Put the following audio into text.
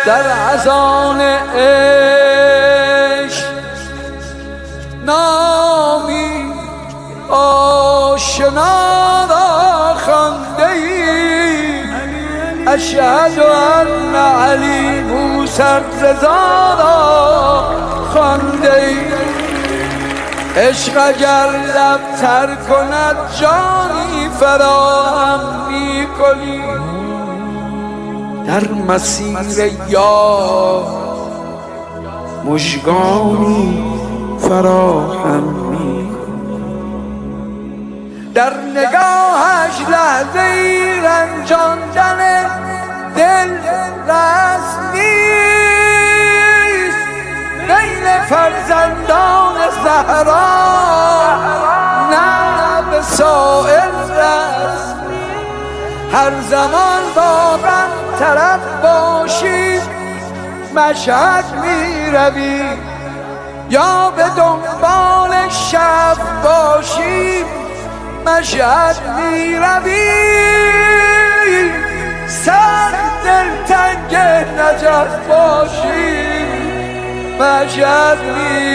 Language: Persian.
در اذان عشق نامی آشنا را خوانده ای، اشهد ان علی موسی رضا را خوانده ای. عشق اگر لب تر کند جانی فراهم می کنی، در مسیر یار مژگانی فراهم می کنی. در نگاهش لحظه ای رنجاندن دل رسم نیست، بین فرزندان زهرا نه وسائل رسم. هر زمان با من طرف باشی مشهد می روی، یا به دنبال شب باشی مشهد می روی. سر دلتنگ نجف باشی مشهد می